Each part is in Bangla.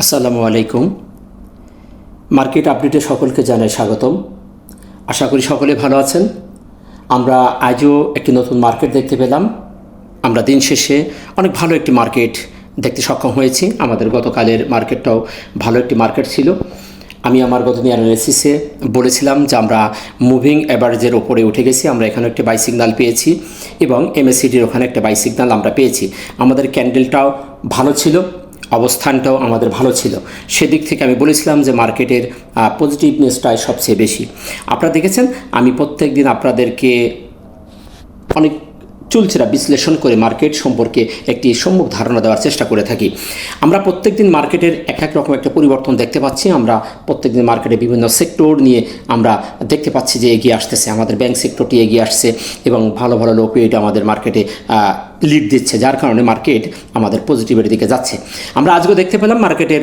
আসসালামু আলাইকুম। মার্কেট আপডেটে সকলকে জানাই স্বাগতম। আশা করি সকলে ভালো আছেন। আমরা আজও একটি নতুন মার্কেট দেখতে পেলাম। আমরা দিন শেষে অনেক ভালো একটি মার্কেট দেখতে সক্ষম হয়েছি। আমাদের গতকালের মার্কেটটাও ভালো একটি মার্কেট ছিল। আমি আমার গতদিন অ্যানালিসিসে বলেছিলাম যে আমরা মুভিং অ্যাভারেজের ওপরে উঠে গেছি। আমরা এখানে একটা বাই সিগন্যাল পেয়েছি এবং এমএসসিডির ওখানে একটা বাই সিগন্যাল আমরা পেয়েছি। আমাদের ক্যান্ডেলটাও ভালো ছিল, অবস্থানটাও আমাদের ভালো ছিল। সেদিক থেকে আমি বলেছিলাম যে মার্কেটের পজিটিভনেসটাই সবচেয়ে বেশি। আপনারা দেখেছেন আমি প্রত্যেক দিন আপনাদেরকে অনেক চুলচেরা বিশ্লেষণ করে মার্কেট সম্পর্কে একটি সম্যক ধারণা দেওয়ার চেষ্টা করে থাকি। আমরা প্রত্যেকদিন মার্কেটের এক রকম একটা পরিবর্তন দেখতে পাচ্ছি। আমরা প্রত্যেকদিন মার্কেটে বিভিন্ন সেক্টর নিয়ে আমরা দেখতে পাচ্ছি যে এগিয়ে আসতেছে। আমাদের ব্যাংক সেক্টরটি এগিয়ে আসছে এবং ভালো ভালো লো পিরিয়ড আমাদের মার্কেটে লিড দিচ্ছে, যার কারণে মার্কেট আমাদের পজিটিভের দিকে যাচ্ছে। আমরা আজকেও দেখতে পেলাম মার্কেটের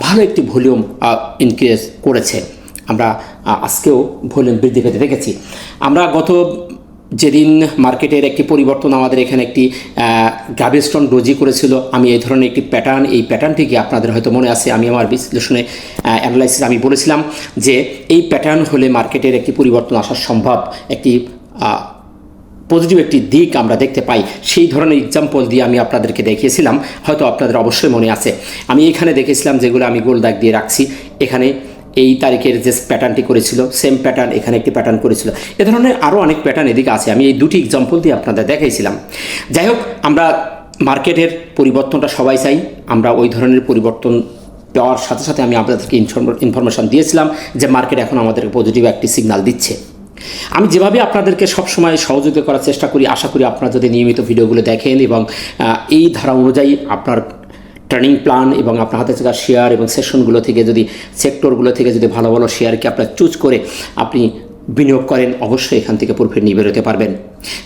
ভালো একটি ভলিউম ইনক্রিজ করেছে। আমরা আজকেও ভলিউম বৃদ্ধি পেতে দেখেছি। আমরা গত যেদিন মার্কেটের একটি পরিবর্তন আমাদের এখানে একটি গ্রাভিস্টোন ডোজি করেছিল, আমি এই ধরনের একটি প্যাটার্ন, এই প্যাটার্নটিকে আপনাদের হয়তো মনে আছে, আমি আমার বিশ্লেষণে অ্যানালাইসিস আমি বলেছিলাম যে এই প্যাটার্ন হলে মার্কেটের একটি পরিবর্তন আসা সম্ভব, একটি পজিটিভ একটি দিক আমরা দেখতে পাই। সেই ধরনের এক্সাম্পল দিয়ে আমি আপনাদেরকে দেখিয়েছিলাম, হয়তো আপনাদের অবশ্যই মনে আছে। আমি এখানে দেখেছিলাম যেগুলো আমি গোল দাগ দিয়ে রাখছি, এখানে এই তারিখের যে প্যাটার্নটি করেছিল সেম প্যাটার্ন এখানে একটি প্যাটার্ন করেছিল। এ ধরনের আরও অনেক প্যাটার্ন এদিকে আছে। আমি এই দুটি এক্সাম্পল দিয়ে আপনাদের দেখাইছিলাম। যাই হোক, আমরা মার্কেটের পরিবর্তনটা সবাই চাই। আমরা ওই ধরনের পরিবর্তন পাওয়ার সাথে সাথে আমি আপনাদেরকে ইনফরমেশন দিয়েছিলাম যে মার্কেট এখন আমাদেরকে পজিটিভ একটি সিগন্যাল দিচ্ছে। আমি যেভাবে আপনাদেরকে সবসময় সহযোগিতা করার চেষ্টা করি, আশা করি আপনারা যদি নিয়মিত ভিডিওগুলো দেখেন এবং এই ধারা অনুযায়ী আপনার ট্রেনিং প্ল্যান এবং আপনার হাতে থাকা শেয়ার এবং সেশনগুলো থেকে যদি সেক্টরগুলো থেকে যদি ভালো ভালো শেয়ারকে আপনার চুজ করে আপনি বিনিয়োগ করেন, অবশ্যই এখান থেকে প্রফিট নিয়ে বেরোতে পারবেন।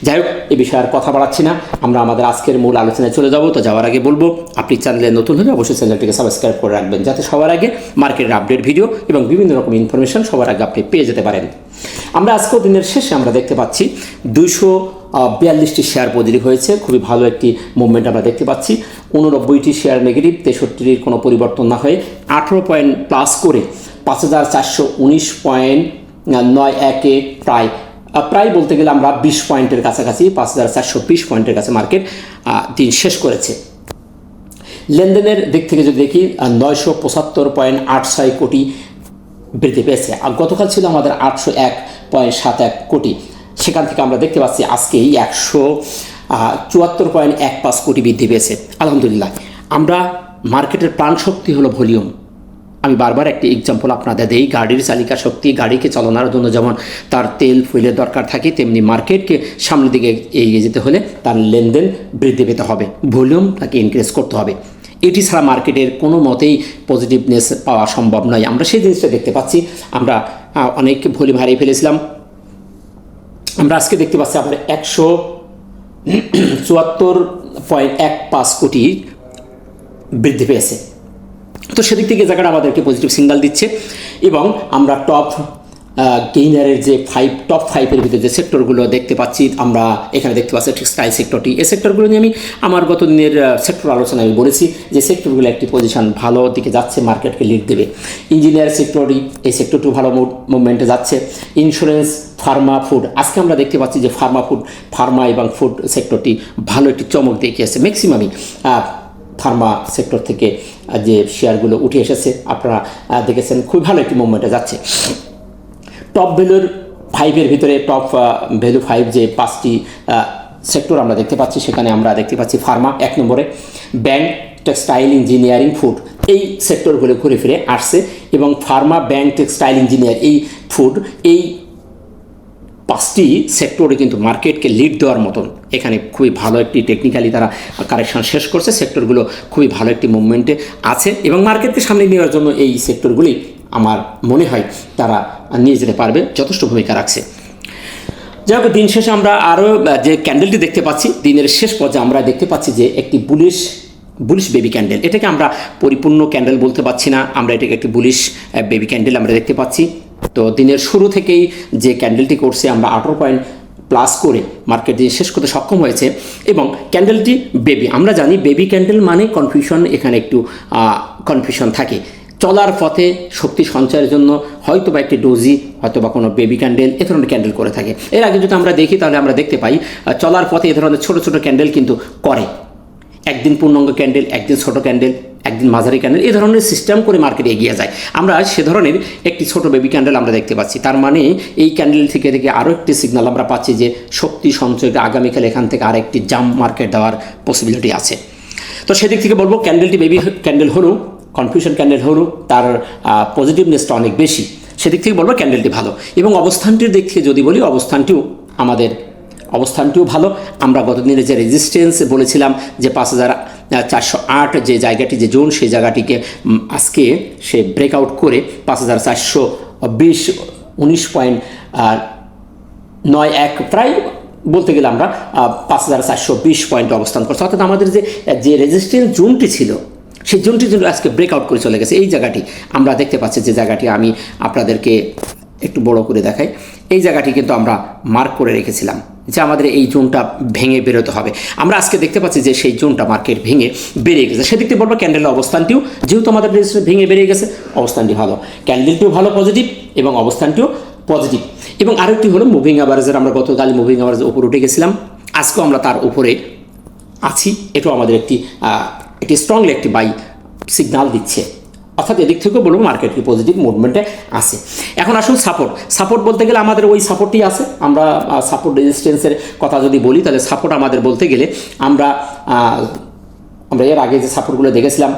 যাই হোক, এই বিষয়ে আর কথা বাড়াচ্ছি না, আমরা আমাদের আজকের মূল আলোচনায় চলে যাব। তো যাওয়ার আগে বলবো, আপনি চ্যানেলে নতুন হলে অবশ্যই চ্যানেলটিকে সাবস্ক্রাইব করে রাখবেন, যাতে সবার আগে মার্কেটের আপডেট ভিডিও এবং বিভিন্ন রকম ইনফরমেশন সবার আগে আপনি পেয়ে যেতে পারেন। আমরা আজকের দিনের শেষে আমরা দেখতে পাচ্ছি 242টি শেয়ার পজিটিভ হয়েছে, খুবই ভালো একটি মুভমেন্ট আমরা দেখতে পাচ্ছি। 89টি শেয়ার নেগেটিভ, 63টির কোনো পরিবর্তন না হয়ে 18 পয়েন্ট প্লাস করে 5419.91-এ প্রায় বলতে গেলে আমরা 20 পয়েন্টের কাছাকাছি 5420 পয়েন্টের কাছে মার্কেট দিন শেষ করেছে। লেনদেনের দিক থেকে যদি দেখি 975.86 কোটি বৃদ্ধি পেয়েছে। আর গতকাল ছিল আমাদের 801.71 কোটি। সেখান থেকে আমরা দেখতে পাচ্ছি আজকেই 174.15 কোটি বৃদ্ধি পেয়েছে। আলহামদুলিল্লাহ। আমরা মার্কেটের প্রাণ শক্তি হলো ভলিউম। আমি বারবার একটি এক্সাম্পল আপনাদের দেই, গাড়ির চালিকা শক্তি, গাড়িকে চালানোর জন্য যেমন তার তেল ফুয়েলের দরকার থাকে, তেমনি মার্কেটকে সামনের দিকে এগিয়ে যেতে হলে তার লেনদেন বৃদ্ধি পেতে হবে, ভলিউম তাকে ইনক্রিজ করতে হবে। এটি ছাড়া মার্কেটের কোনো মতেই পজিটিভনেস পাওয়া সম্ভব নয়। আমরা সেই জিনিসটা দেখতে পাচ্ছি। আমরা অনেক ভলিউম হারিয়ে ফেলেছিলাম। আমরা আজকে দেখতে পাচ্ছি আমরা 174.15 কোটি বৃদ্ধি পেয়েছে। তো সেদিক থেকে জায়গাটা আমাদেরকে পজিটিভ সিগন্যাল দিচ্ছে। এবং আমরা টপ গেইনারের যে টপ 5-এর ভিতরে যে সেক্টরগুলো দেখতে পাচ্ছি, আমরা এখানে দেখতে পাচ্ছি টেক্সটাইল সেক্টরটি। এই সেক্টরগুলো নিয়ে আমি আমার গত দিনের সেক্টর আলোচনায় আমি বলেছি যে সেক্টরগুলো একটি পজিশন ভালো দিকে যাচ্ছে, মার্কেটকে লিড দেবে। ইঞ্জিনিয়ার সেক্টরটি, এই সেক্টরটিও ভালো মুভমেন্টে যাচ্ছে। ইন্স্যুরেন্স, ফার্মা, ফুড, আজকে আমরা দেখতে পাচ্ছি যে ফার্মা এবং ফুড সেক্টরটি ভালো একটি চমক দেখিয়েছে। ম্যাক্সিমামই ফার্মা সেক্টর থেকে যে শেয়ারগুলো উঠে এসেছে আপনারা দেখেছেন, খুব ভালো একটি মুভমেন্টে যাচ্ছে। টপ ভ্যালুর 5-এর ভিতরে টপ ভ্যালু 5 যে 5টি সেক্টর আমরা দেখতে পাচ্ছি, সেখানে আমরা দেখতে পাচ্ছি ফার্মা 1 নম্বরে, ব্যাংক, টেক্সটাইল, ইঞ্জিনিয়ারিং, ফুড, এই সেক্টরগুলো ঘুরে ফিরে আসছে। এবং ফার্মা, ব্যাংক, টেক্সটাইল, ইঞ্জিনিয়ার, এই ফুড, এই 5টি সেক্টরে কিন্তু মার্কেটকে লিড দেওয়ার মতন এখানে খুবই ভালো একটি টেকনিক্যালি তারা কারেকশন শেষ করছে। সেক্টরগুলো খুবই ভালো একটি মুভমেন্টে আছে এবং মার্কেটকে সামনে নেওয়ার জন্য এই সেক্টরগুলি আমার মনে হয় তারা নিয়ে যেতে পারবে, যথেষ্ট ভূমিকা রাখছে। যাই হোক, দিন শেষে আমরা আরও যে ক্যান্ডেলটি দেখতে পাচ্ছি, দিনের শেষ পর্যায়ে আমরা দেখতে পাচ্ছি যে একটি বুলিশ বেবি ক্যান্ডেল। এটাকে আমরা পরিপূর্ণ ক্যান্ডেল বলতে পারছি না, আমরা এটাকে একটি বুলিশ বেবি ক্যান্ডেল আমরা দেখতে পাচ্ছি। তো দিনের শুরু থেকেই যে ক্যান্ডেলটি করছে, আমরা প্লাস করে মার্কেট দিন শেষ করতে সক্ষম হয়েছে। এবং ক্যান্ডেলটি বেবি, আমরা জানি বেবি ক্যান্ডেল মানে কনফিউশন, এখানে একটু কনফিউশন থাকে। চলার পথে শক্তি সঞ্চয়ের জন্য হয়তো বা একটি ডোজি, হয়তো বা কোনো বেবি ক্যান্ডেল, এ ধরনের ক্যান্ডেল করে থাকে। এর আগে যদি আমরা দেখি তাহলে আমরা দেখতে পাই চলার পথে এ ধরনের ছোটো ছোটো ক্যান্ডেল কিন্তু করে। একদিন পূর্ণাঙ্গ ক্যান্ডেল, একদিন ছোটো ক্যান্ডেল, একদিন মাঝারি ক্যান্ডেল, এই ধরনের সিস্টেম করে মার্কেটে এগিয়ে যায়। আমরা সে ধরনের একটি ছোট বেবি ক্যান্ডেল আমরা দেখতে পাচ্ছি। তার মানে এই ক্যান্ডেল থেকে আরও একটি সিগন্যাল আমরা পাচ্ছি যে শক্তি সঞ্চয়কে আগামীকাল এখান থেকে আরেকটি জাম্প মার্কেট দেওয়ার পসিবিলিটি আছে। তো সেদিক থেকে বলবো ক্যান্ডেলটি বেবি ক্যান্ডেল হলেও, কনফিউশন ক্যান্ডেল হলেও তার পজিটিভনেসটা অনেক বেশি। সেদিক থেকে বলবো ক্যান্ডেলটি ভালো। এবং অবস্থানটির দিক থেকে যদি বলি, অবস্থানটিও ভালো। আমরা গতদিনে যে রেজিস্ট্যান্স বলেছিলাম যে 5408 যে জায়গাটি, যে জোন, সেই জায়গাটিকে আজকে সে ব্রেকআউট করে 5420 19.91 প্রায় বলতে গেলে আমরা 5420 পয়েন্ট অবস্থান করছে। অর্থাৎ আমাদের যে রেজিস্ট্যান্স জোনটি ছিল সেই জোনটি কিন্তু আজকে ব্রেকআউট করে চলে গেছে। এই জায়গাটি আমরা দেখতে পাচ্ছি, যে জায়গাটি আমি আপনাদেরকে একটু বড় করে দেখাই, এই জায়গাটি কিন্তু আমরা মার্ক করে রেখেছিলাম যে আমাদের এই জোনটা ভেঙে বেরোতে হবে। আমরা আজকে দেখতে পাচ্ছি যে সেই জোনটা মার্কেট ভেঙে বেরিয়ে গেছে। সেদিক থেকে বলবো ক্যান্ডেলের অবস্থানটিও, যেহেতু আমাদের ভেঙে বেরিয়ে গেছে, অবস্থানটি ভালো, ক্যান্ডেলটিও ভালো পজিটিভ এবং অবস্থানটিও পজিটিভ। এবং আরেকটি হলো মুভিং অ্যাভারেজের, আমরা গতকাল মুভিং অ্যাভারেজের উপরে উঠে গেছিলাম, আজকেও আমরা তার উপরে আছি। এটাও আমাদের একটি স্ট্রংলি একটি বাই সিগনাল দিচ্ছে। অর্থাৎ এদিক থেকেও বলবো মার্কেটটি পজিটিভ মুভমেন্টে আছে। এখন আসুন সাপোর্ট বলতে গেলে আমাদের ওই সাপোর্টই আছে। আমরা সাপোর্ট রেজিস্ট্যান্সের কথা যদি বলি, তাহলে সাপোর্ট আমাদের বলতে গেলে আমরা এর আগে যে সাপোর্টগুলো দেখেছিলাম,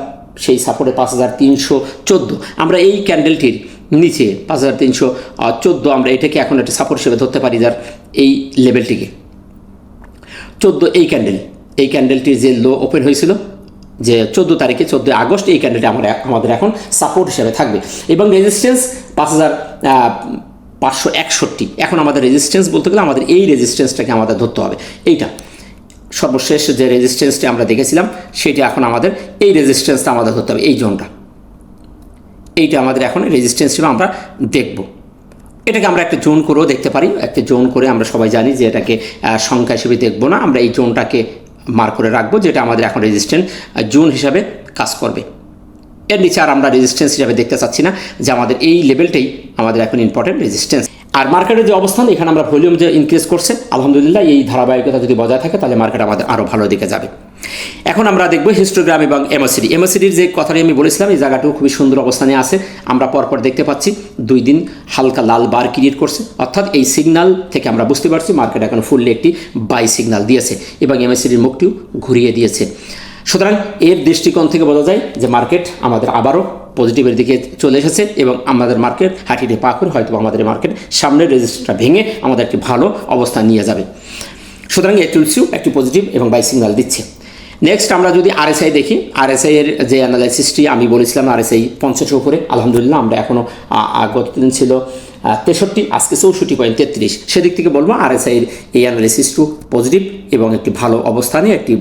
সেই সাপোর্টে 5314, আমরা এই ক্যান্ডেলটির নিচে 5314, আমরা এটাকে এখন একটা সাপোর্ট হিসেবে ধরতে পারি। যার এই লেভেলটিকে 14, এই ক্যান্ডেলটির যে লো ওপেন হয়েছিল যে 14 তারিখে, 14 আগস্ট, এই ক্যান্ডেলটি আমাদের এখন সাপোর্ট হিসেবে থাকবে। এবং রেজিস্ট্যান্স 5561। এখন আমাদের রেজিস্ট্যান্স বলতে গেলে আমাদের এই রেজিস্ট্যান্সটাকে আমাদের ধরতে হবে। এইটা সর্বশেষ যে রেজিস্ট্যান্সটি আমরা দেখেছিলাম, সেটা এখন আমাদের এই রেজিস্ট্যান্সটা আমাদের ধরতে হবে। এই জোনটা, এইটা আমাদের এখন রেজিস্ট্যান্স হিসেবে আমরা দেখব। এটাকে আমরা একটা জোন করেও দেখতে পারি। একটা জোন করে আমরা সবাই জানি যে এটাকে সংখ্যা হিসেবে দেখব না, আমরা এই জোনটাকে মার্ক করে রাখবো, যেটা আমাদের এখন রেজিস্ট্যান্স জোন হিসাবে কাজ করবে। এর নিচে আর আমরা রেজিস্ট্যান্স হিসাবে দেখতে চাচ্ছি না, যে আমাদের এই লেভেলটাই আমাদের এখন ইম্পর্টেন্ট রেজিস্ট্যান্স। আর মার্কেটের যে অবস্থান, এখানে আমরা ভলিউম যে ইনক্রিজ করছে, আলহামদুলিল্লাহ এই ধারাবাহিকতা যদি বজায় থাকে তাহলে মার্কেট আমাদের আরও ভালো দিকে যাবে। এখন আমরা দেখব হিস্টোগ্রাম এবং এমএসিডির যে কথাটি আমি বলেছিলাম, এই জায়গাটিও খুবই সুন্দর অবস্থানে আছে। আমরা পরপর দেখতে পাচ্ছি 2 দিন হালকা লাল বার ক্রিয়েট করছে। অর্থাৎ এই সিগন্যাল থেকে আমরা বুঝতে পারছি মার্কেট এখন ফুললি একটি বাই সিগন্যাল দিয়েছে এবং এমএসিডির মুখটিও ঘুরিয়ে দিয়েছে। সুতরাং এর দৃষ্টিকোণ থেকে বোঝা যায় যে মার্কেট আমাদের আবারও পজিটিভের দিকে চলে এসেছে এবং আমাদের মার্কেট হাঁটিতে পা করে হয়তো আমাদের মার্কেট সামনের রেজিস্ট্যান্সটা ভেঙে আমাদের একটি ভালো অবস্থান নিয়ে যাবে। সুতরাং এই টুলসিও একটি পজিটিভ এবং বাই সিগন্যাল দিচ্ছে। নেক্সট আমরা যদি আরএসআই দেখি, আরএসআই এর যে অ্যানালাইসিসটি আমি বলেছিলাম, আরএসআই 50 উপরে, আলহামদুলিল্লাহ আমরা এখনও গতদিন ছিল 63, আজকে 64.33। সেদিক থেকে বলবো আরএসআই এর এই অ্যানালাইসিসটু পজিটিভ এবং একটি ভালো অবস্থানে একটি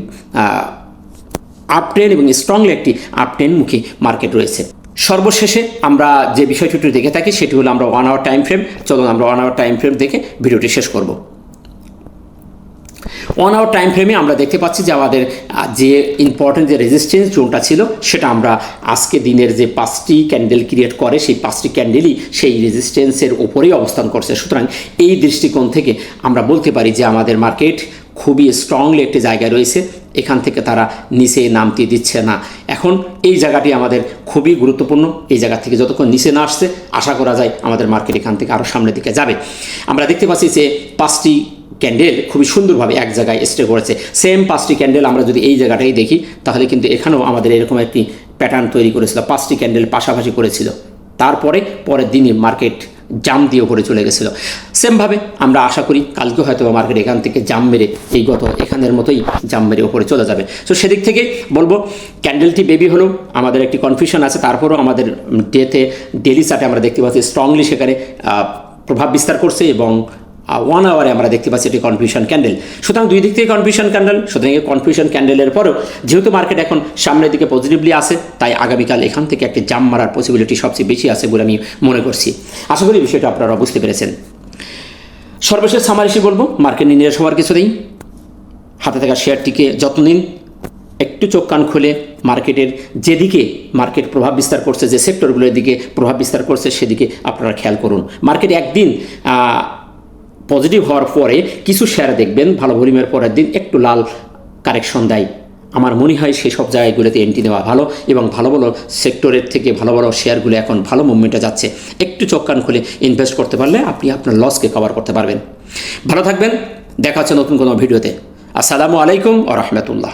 আপট্রেন্ড এবং স্ট্রংলি একটি আপট্রেন্ড মুখী মার্কেট রয়েছে। সর্বশেষে আমরা যে বিষয়টি দেখে থাকি সেটি হলো আমরা 1 আওয়ার টাইম ফ্রেম। চলুন আমরা 1 আওয়ার টাইম ফ্রেম দেখে ভিডিওটি শেষ করব। 1 আওয়ার টাইম ফ্রেমে আমরা দেখতে পাচ্ছি যে আমাদের যে ইম্পর্টেন্ট যে রেজিস্ট্যান্স জোনটা ছিল, সেটা আমরা আজকে দিনের যে 5টি ক্যান্ডেল ক্রিয়েট করে, সেই 5টি ক্যান্ডেলই সেই রেজিস্ট্যান্সের ওপরেই অবস্থান করছে। সুতরাং এই দৃষ্টিকোণ থেকে আমরা বলতে পারি যে আমাদের মার্কেট খুবই স্ট্রংলি একটি জায়গায় রয়েছে, এখান থেকে তারা নিচে নামতে দিচ্ছে না। এখন এই জায়গাটি আমাদের খুবই গুরুত্বপূর্ণ। এই জায়গা থেকে যতক্ষণ নিচে না আসছে, আশা করা যায় আমাদের মার্কেট এখান থেকে আরও সামনের দিকে যাবে। আমরা দেখতে পাচ্ছি যে 5টি ক্যান্ডেল খুবই সুন্দরভাবে এক জায়গায় স্টে করেছে। সেম 5টি ক্যান্ডেল আমরা যদি এই জায়গাটাই দেখি, তাহলে কিন্তু এখানেও আমাদের এরকম একটি প্যাটার্ন তৈরি করেছিল। 5টি ক্যান্ডেল পাশাপাশি করেছিল, তারপরে পরের দিনই মার্কেট জাম দিয়ে উপরে চলে গেছিলো। সেমভাবে আমরা আশা করি কালকে হয়তো মার্কেট এখান থেকে জাম মেরে এই এখানের মতোই জাম মেরে উপরে চলে যাবে। তো সেদিক থেকে বলবো ক্যান্ডেলটি বেবি হলেও আমাদের একটি কনফিউশন আছে, তারপরেও আমাদের ডেলি চার্টে আমরা দেখতে পাচ্ছি স্ট্রংলি সেখানে প্রভাব বিস্তার করছে এবং 1 আওয়ারে আমরা দেখতে পাচ্ছি এটি কনফিউশন ক্যান্ডেল। সুতরাং দুই দিক থেকে কনফিউশন ক্যান্ডেল। সুতরাং এই কনফিউশন ক্যান্ডেলের পরেও যেহেতু মার্কেট এখন সামনের দিকে পজিটিভলি আছে, তাই আগামীকাল এখান থেকে একটি জাম মারার পসিবিলিটি সবচেয়ে বেশি আছে বলে আমি মনে করছি। আশা করি বিষয়টা আপনারা বুঝতে পেরেছেন। সর্বশেষ সামারিশি বলবো, মার্কেট নিয়ে নিরাশ হওয়ার কিছু নেই। হাতে থাকা শেয়ারটিকে যত্ন নিন, একটু চোখ কান খুলে মার্কেটের যেদিকে মার্কেট প্রভাব বিস্তার করছে, যে সেক্টরগুলোর দিকে প্রভাব বিস্তার করছে সেদিকে আপনারা খেয়াল করুন। মার্কেট একদিন পজিটিভ হওয়ার পরে কিছু শেয়ার দেখবেন ভালো ভলিউমের পরের দিন একটু লাল কারেকশন দেয়। আমার মনে হয় সেই সব জায়গাগুলোতে এন্ট্রি নেওয়া ভালো, এবং ভালো ভালো সেক্টরের থেকে ভালো ভালো শেয়ারগুলো এখন ভালো মুভমেন্টে যাচ্ছে। একটু চোখ কান খুলে ইনভেস্ট করতে পারলে আপনি আপনার লসকে কভার করতে পারবেন। ভালো থাকবেন, দেখা হচ্ছে নতুন কোনো ভিডিওতে। আসসালামু আলাইকুম ওয়া রাহমাতুল্লাহ।